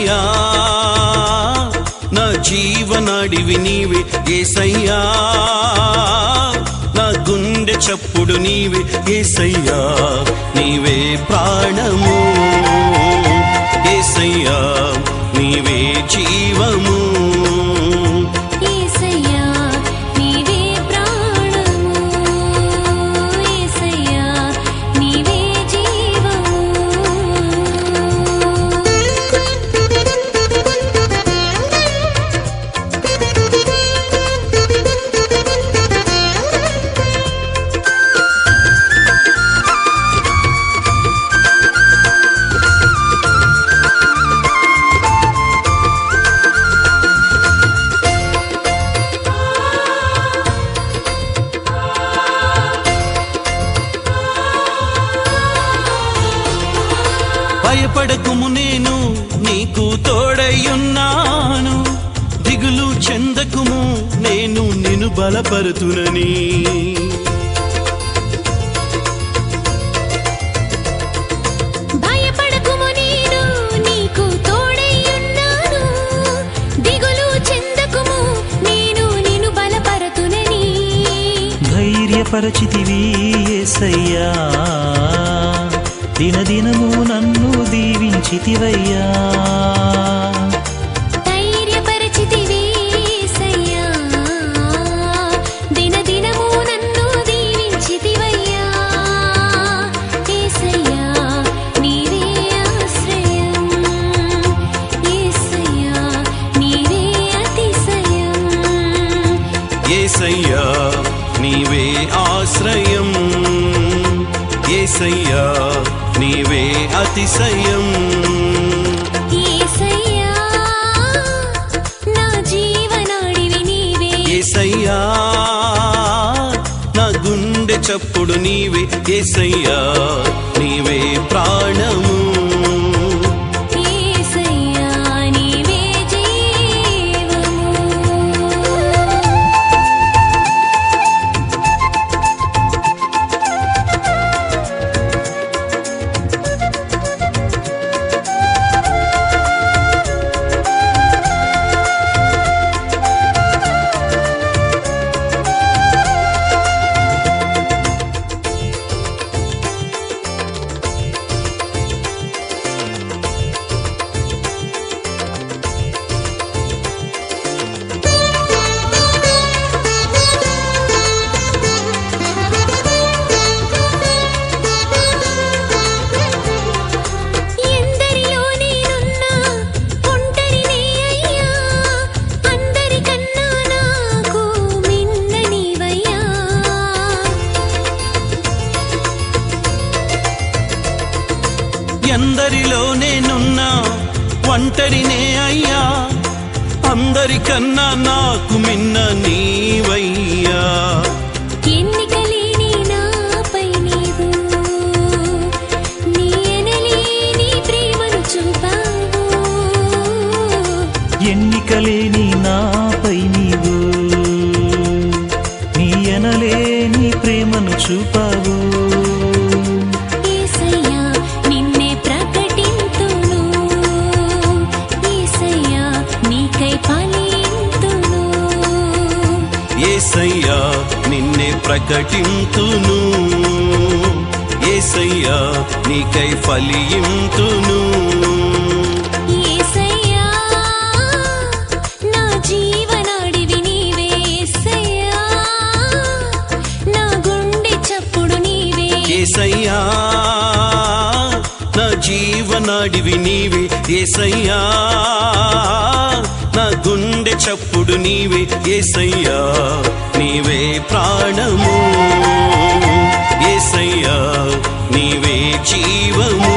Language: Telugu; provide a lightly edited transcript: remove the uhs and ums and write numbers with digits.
యేసయ్యా నా జీవనాడివి నీవే యేసయ్యా నా గుండె చప్పుడు నీవే యేసయ్యా నీవే ప్రాణము యేసయ్యా నీవే జీవము భయపడకుము నేను నీకు తోడయ్యున్నాను దిగులు చెందకుము నేను నిన్ను బలపరుతునని భయపడకుము నేను నీకు తోడయ్యున్నాను దిగులు చెందకుము నేను నిన్ను బలపరుతునని ధైర్యపరచితివి యేసయ్యా దినదినము నన్ను దీవించితివయ్యా ధైర్యపరచితివి యేసయ్యా దినదినము నన్ను దీవించితివయ్యా యేసయ్యా నీవే ఆశ్రయం యేసయ్యా నీవే అతిశయం యేసయ్యా నీవే ఆశ్రయం యేసయ్యా నీవే అతిశయం యేసయ్యా నా జీవనాడివి నీవే యేసయ్యా నా గుండె చప్పుడు నీవే యేసయ్యా నీవే ప్రాణము యేసయ్యా నీవే జీవము ఎందరిలో నేనున్నా ఒంటరినే అయ్యా అందరికన్నా నాకు మిన్న నీవయ్యా ఎన్నికలేని నాపై నీవు నీ ఎనలేని ప్రేమను చూపావు ఎన్నికలేని నాపై నీవు నీ ఎనలేని ప్రేమను చూపావు యేసయ్యా నిన్నే ప్రకటింతును యేసయ్యా నీకై ఫలింతును యేసయ్యా నిన్నే ప్రకటింతును యేసయ్యా నీకై ఫలింతును యేసయ్యా నా జీవనాడివి నీవే యేసయ్యా నా గుండె చప్పుడు నీవే యేసయ్యా నా జీవనాడివి నీవే యేసయ్యా నా గుండె చప్పుడు నీవే యేసయ్యా నీవే ప్రాణము యేసయ్యా నీవే జీవము